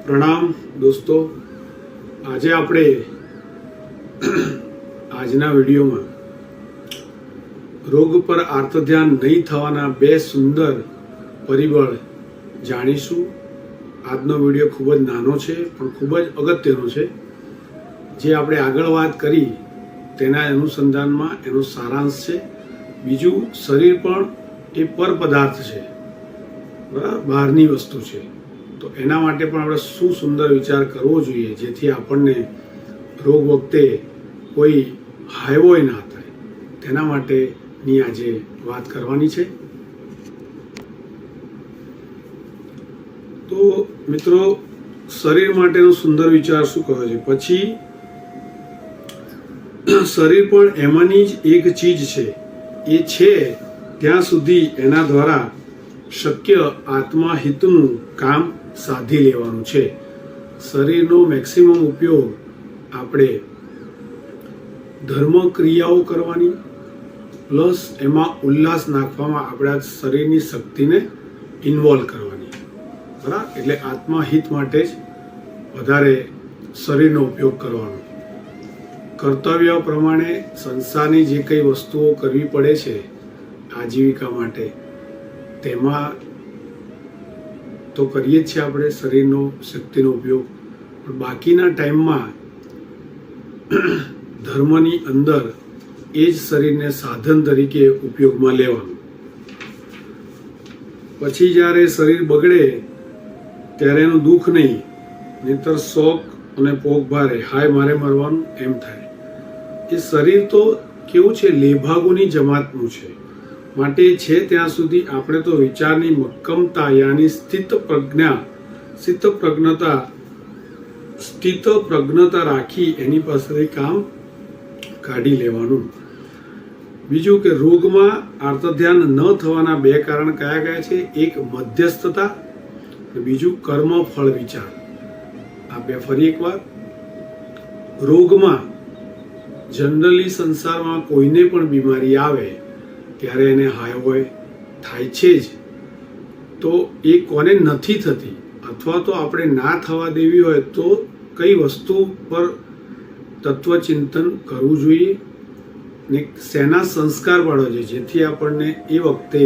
પ્રણામ દોસ્તો, આજે આપણે આજના વિડીયોમાં રોગ પર આર્તધ્યાન નહીં થવાના બે સુંદર પરિબળ જાણીશું. આજનો વિડીયો ખૂબ જ નાનો છે પણ ખૂબ જ અગત્યનો છે. જે આપણે આગળ વાત કરી તેના અનુસંધાનમાં એનો સારાંશ છે. બીજું, શરીર પણ એ પર પદાર્થ છે, બરાબર, બહારની વસ્તુ છે. તો એના માટે પણ આપણે શું સુંદર વિચાર કરવો જોઈએ જેથી આપણને રોગ વખતે કોઈ હાયવોય ના થાય. તેના માટેની આજે વાત કરવાની છે. તો મિત્રો, શરીર માટેનો સુંદર વિચાર શું કહે છે? પછી શરીર પણ એમાંની જ એક ચીજ છે. એ છે ત્યાં સુધી એના દ્વારા શક્ય આત્માહિતનું કામ સાધી લેવાનું છે. શરીરનો મેક્સિમમ ઉપયોગ આપણે ધર્મ ક્રિયાઓ કરવાની પ્લસ એમાં ઉલ્લાસ નાખવામાં આપણા શરીરની શક્તિને ઇન્વોલ્વ કરવાની, બરાબર. એટલે આત્માહિત માટે જ વધારે શરીરનો ઉપયોગ કરવાનો. કર્તવ્ય પ્રમાણે સંસારની જે કંઈ વસ્તુઓ કરવી પડે છે આજીવિકા માટે, તેમાં તો કરીએ જ છીએ આપણે શરીરનો શક્તિનો ઉપયોગ. પણ બાકીના ટાઈમમાં ધર્મની અંદર એ જ શરીરને સાધન તરીકે ઉપયોગમાં લેવાનું. પછી જ્યારે શરીર બગડે ત્યારે એનું દુઃખ નહીં, નહીતર શોક અને પોક ભારે, હાય મારે મરવાનું એમ થાય. એ શરીર તો કેવું છે, લેભાગોની જમાતનું છે. માટે છે ત્યાં સુધી આપણે તો વિચારની મક્કમતા યાની સ્થિત પ્રજ્ઞતા રાખી એની પાસેથી કામ કાઢી લેવાનું. બીજું કે રોગમાં આર્તધ્યાન ન થવાના બે કારણ કયા કયા છે? એક મધ્યસ્થતા, બીજું કર્મ ફળ વિચાર. આ બે ફરી એકવાર. રોગમાં જનરલી સંસારમાં કોઈને પણ બીમારી આવે ત્યારે એને હાયવોય થાય છે જ. તો એ કોને નથી થતી, અથવા તો આપણે ના થવા દેવી હોય તો કઈ વસ્તુ પર તત્વચિંતન કરવું જોઈએ ને શેના સંસ્કાર પાડવા જોઈએ જેથી આપણને એ વખતે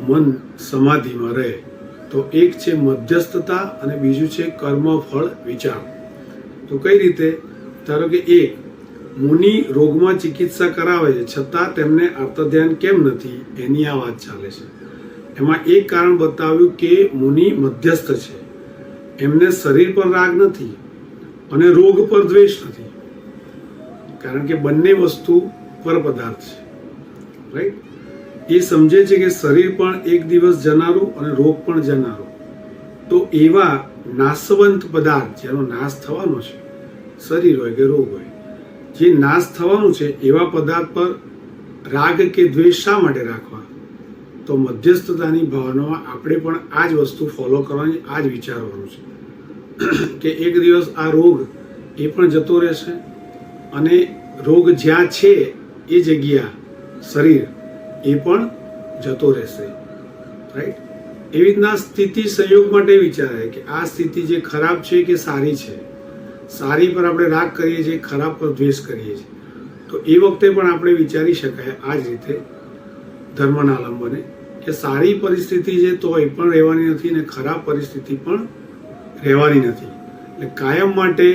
મન સમાધિમાં રહે. તો એક છે મધ્યસ્થતા અને બીજું છે કર્મ ફળ વિચાર. તો કઈ રીતે? ધારો કે એક મુનિ રોગમાં ચિકિત્સા કરાવે છે છતાં તેમને આર્તધ્યાન કેમ નથી, એની આ વાત ચાલે છે. એમાં એક કારણ બતાવ્યું કે મુનિ મધ્યસ્થ છે. એમને શરીર પર રાગ નથી અને રોગ પર દ્વેષ નથી, કારણ કે બંને વસ્તુ પર પદાર્થ છે, રાઈટ. એ સમજે છે કે શરીર પણ એક દિવસ જનારું અને રોગ પણ જનારો. તો એવા નાશવંત પદાર્થ જેનો નાશ થવાનો છે, શરીર હોય કે રોગ હોય, જે નાશ થવાનું છે એવા પદાર્થ પર રાગ કે દ્વેષ શા માટે રાખવા? તો મધ્યસ્થતાની ભાવનામાં આપણે પણ આ જ વસ્તુ ફોલો કરવાની, આ જ વિચારવાનું છે કે એક દિવસ આ રોગ એ પણ જતો રહેશે અને રોગ જ્યાં છે એ જગ્યા શરીર એ પણ જતો રહેશે, રાઈટ. એવી રીતના સ્થિતિ સંયોગ માટે વિચારે કે આ સ્થિતિ જે ખરાબ છે કે સારી છે. સારી પર આપણે રાગ કરીએ છીએ, ખરાબ પર દ્વેષ કરીએ છીએ. તો એ વખતે પણ આપણે વિચારી શકાય આ જ રીતે ધર્મના અવલંબને કે સારી પરિસ્થિતિ છે તો એ પણ રહેવાની નથી ને ખરાબ પરિસ્થિતિ પણ રહેવાની નથી. એટલે કાયમ માટે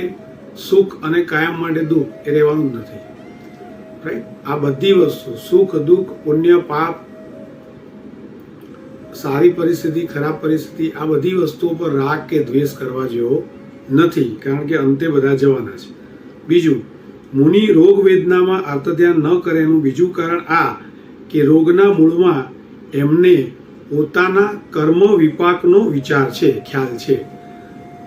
સુખ અને કાયમ માટે દુઃખ એ રહેવાનું જ નથી, રાઈટ. આ બધી વસ્તુ સુખ દુઃખ પુણ્ય પાપ, સારી પરિસ્થિતિ ખરાબ પરિસ્થિતિ, આ બધી વસ્તુઓ પર રાગ કે દ્વેષ કરવા જેવો નથી, કારણ કે અંતે બધા જવાના છે. બીજું, મુનિ રોગ વેદનામાં આર્તધ્યાન ન કરે એનું બીજું કારણ આ કે રોગના મૂળમાં એમને પોતાના કર્મ વિપાકનો વિચાર છે, ખ્યાલ છે.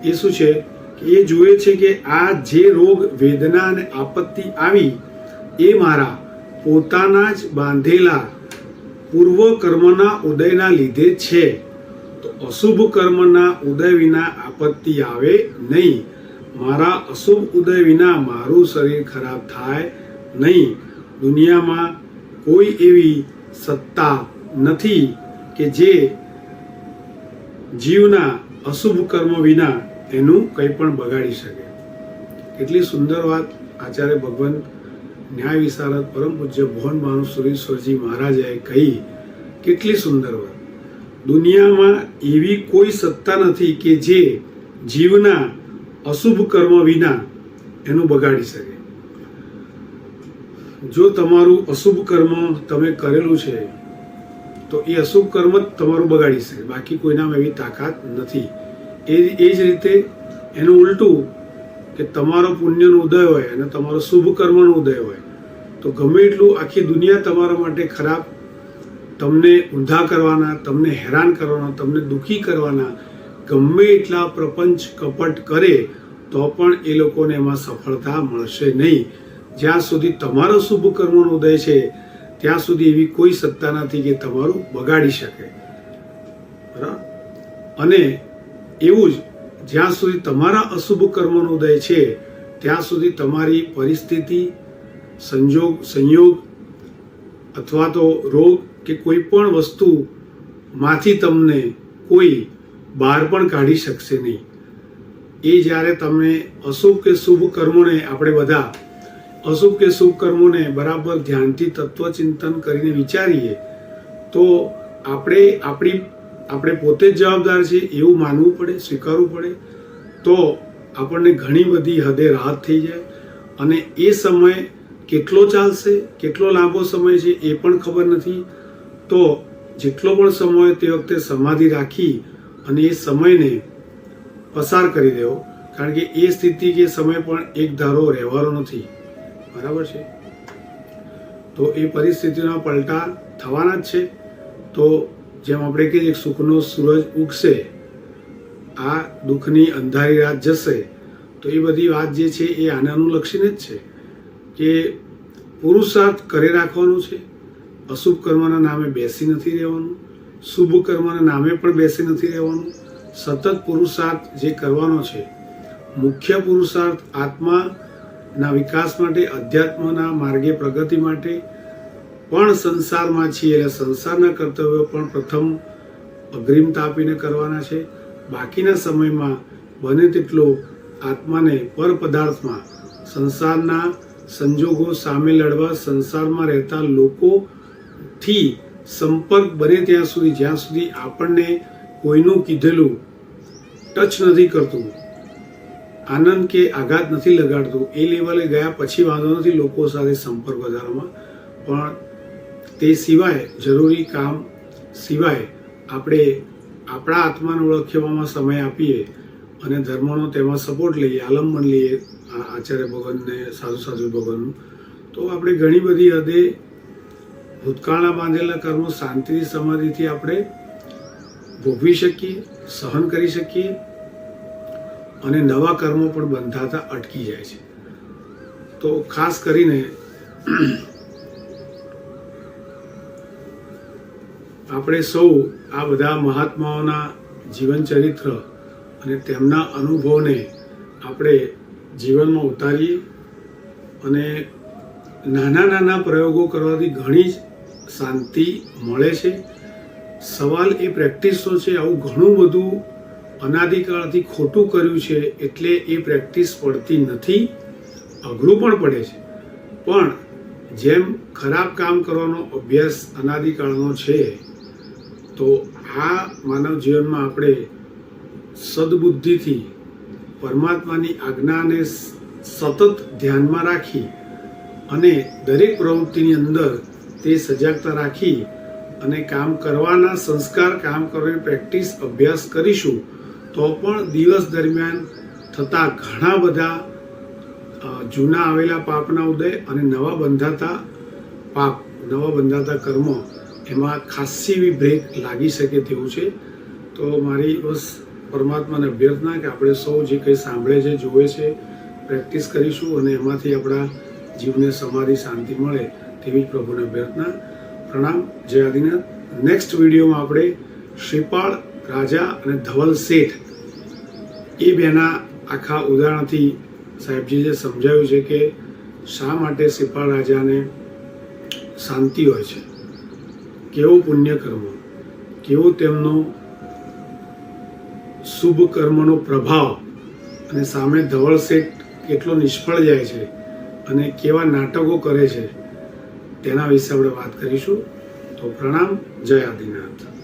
એ શું છે કે એ જુએ છે કે આ જે રોગ વેદના અને આપત્તિ આવી એ મારા પોતાના જ બાંધેલા પૂર્વ કર્મના ઉદયના લીધે છે. તો અશુભ કર્મના ઉદય વિના આપત્તિ આવે નહીં. મારા અશુભ ઉદય વિના મારું શરીર ખરાબ થાય નહીં. દુનિયામાં કોઈ એવી સત્તા નથી કે જે જીવના અશુભ કર્મ વિના એનું કંઈ પણ બગાડી શકે. કેટલી સુંદર વાત આચાર્ય ભગવાન ન્યાય વિશારદ પરમ પૂજ્ય ભુવન ભાનુસુરીશ્વરજી મહારાજાએ કહી. કેટલી સુંદર વાત. દુનિયામાં એવી કોઈ સત્તા નથી કે જે જીવના અશુભ કર્મ વિના એનું બગાડી શકે. જો તમારું અશુભ કર્મ તમે કરેલું છે તો એ અશુભ કર્મ જ તમારું બગાડી શકે, બાકી કોઈનામાં એવી તાકાત નથી. એ જ રીતે એનું ઉલટું કે તમારો પુણ્યનો ઉદય હોય અને તમારો શુભ કર્મનો ઉદય હોય તો ગમે એટલું આખી દુનિયા તમારા માટે ખરાબ, તમને ઊંધા કરવાના, તમને હેરાન કરવાના, તમને દુઃખી કરવાના ગમે એટલા પ્રપંચ કપટ કરે તો પણ એ લોકોને એમાં સફળતા મળશે નહીં. જ્યાં સુધી તમારો શુભ કર્મનો ઉદય છે ત્યાં સુધી એવી કોઈ સત્તા નથી કે તમારું બગાડી શકે. બરાબર. અને એવું જ જ્યાં સુધી તમારા અશુભ કર્મનો ઉદય છે ત્યાં સુધી તમારી પરિસ્થિતિ, સંયોગ અથવા તો રોગ કે કોઈ પણ વસ્તુમાંથી તમને કોઈ બહાર પણ કાઢી શકશે નહીં. એ જ્યારે તમે અશુભ કે શુભ કર્મોને, આપણે બધા અશુભ કે શુભ કર્મોને બરાબર ધ્યાનથી તત્વચિંતન કરીને વિચારીએ તો આપણે પોતે જ જવાબદાર છે એવું માનવું પડે, સ્વીકારવું પડે. તો આપણને ઘણી બધી હદે રાહત થઈ જાય. અને એ સમય કેટલો ચાલશે, કેટલો લાંબો સમય છે એ પણ ખબર નથી. તો જેટલો પણ સમય તે વખતે સમાધિ રાખી અને એ સમયને પસાર કરી દેવો, કારણ કે એ સ્થિતિ કે સમય પણ એક ધારો રહેવાનો નથી. બરાબર છે. તો એ પરિસ્થિતિના પલટા થવાના જ છે. તો જેમ આપણે કહીએ સુખનો સૂરજ ઉગશે, આ દુઃખની અંધારી રાત જશે. તો એ બધી વાત જે છે એ આને અનુલક્ષીને જ છે કે પુરુષાર્થ કરે રાખવાનું છે. અશુભ કર્મના નામે બેસી નથી રહેવાનું, શુભ કર્મના નામે પણ બેસી નથી રહેવાનું. સતત પુરુષાર્થ જે કરવાનો છે, મુખ્ય પુરુષાર્થ આત્માના વિકાસ માટે, અધ્યાત્મના માર્ગે પ્રગતિ માટે પણ સંસારમાં છીએ એટલે સંસારના કર્તવ્યો પણ પ્રથમ અગ્રિમતા આપીને કરવાના છે. બાકીના સમયમાં બને તેટલો આત્માને પર પદાર્થમાં, સંસારના સંજોગો સામે લડવા, સંસારમાં રહેતા લોકોથી સંપર્ક બને ત્યાં સુધી, જ્યાં સુધી આપણને કોઈનું કીધેલું ટચ નથી કરતું, આનંદ કે આઘાત નથી લગાડતું, એ લેવલે ગયા પછી વાંધો નથી લોકો સાથે સંપર્ક વધારવામાં. પણ તે સિવાય જરૂરી કામ સિવાય આપણે આપણા આત્માને ઓળખવામાં સમય આપીએ અને ધર્મનો તેમાં સપોર્ટ લઈએ, આલંબન લઈએ આચાર્ય ભગવાનને, સાધુ ભગવાનનું, તો આપણે ઘણી બધી હદે ભૂતકાળના બાંધેલા કર્મો શાંતિથી, સમાધિથી આપણે ભોગવી શકીએ, સહન કરી શકીએ અને નવા કર્મો પણ બંધાતા અટકી જાય છે. તો ખાસ કરીને આપણે સૌ આ બધા મહાત્માઓના જીવન ચરિત્ર અને તેમના અનુભવને આપણે જીવનમાં ઉતારીએ અને નાના નાના પ્રયોગો કરવાથી ઘણી જ શાંતિ મળે છે. સવાલ એ પ્રેક્ટિસનો છે. આવું ઘણું બધું અનાદિકાળથી ખોટું કર્યું છે એટલે એ પ્રેક્ટિસ પડતી નથી, અઘરું પણ પડે છે. પણ જેમ ખરાબ કામ કરવાનો અભ્યાસ અનાદિકાળનો છે, તો આ માનવ જીવનમાં આપણે સદબુદ્ધિથી પરમાત્માની આજ્ઞાને સતત ધ્યાનમાં રાખી અને દરેક પ્રવૃત્તિની અંદર તે સજાગતા રાખી અને કામ કરવાના સંસ્કાર, કામ કરવાની પ્રેક્ટિસ, અભ્યાસ કરીશું તો પણ દિવસ દરમિયાન થતા ઘણા બધા જૂના આવેલા પાપના ઉદય અને નવા બંધાતા કર્મ, એમાં ખાસી એવી બ્રેક લાગી શકે તેવું છે. તો મારી બસ પરમાત્માને અભ્યર્થના કે આપણે સૌ જે કંઈ સાંભળે છે, જોવે છે, પ્રેક્ટિસ કરીશું અને એમાંથી આપણા જીવને સમાધિ, શાંતિ મળે તેવી જ પ્રભુને અભ્યર્થના. પ્રણામ. જય આદિનાથ. નેક્સ્ટ વિડીયોમાં આપણે શ્રીપાળ રાજા અને ધવલ શેઠ એ બેના આખા ઉદાહરણથી સાહેબજીએ સમજાવ્યું છે કે શા માટે શ્રીપાળ રાજાને શાંતિ હોય છે, કેવો પુણ્યકર્મ, કેવો તેમનો શુભ કર્મનો પ્રભાવ અને સામે ધવલ શેઠ કેટલો નિષ્ફળ જાય છે અને કેવા નાટકો કરે છે તેના વિશે આપણે વાત કરીશું. તો પ્રણામ, જય આદિનાથ.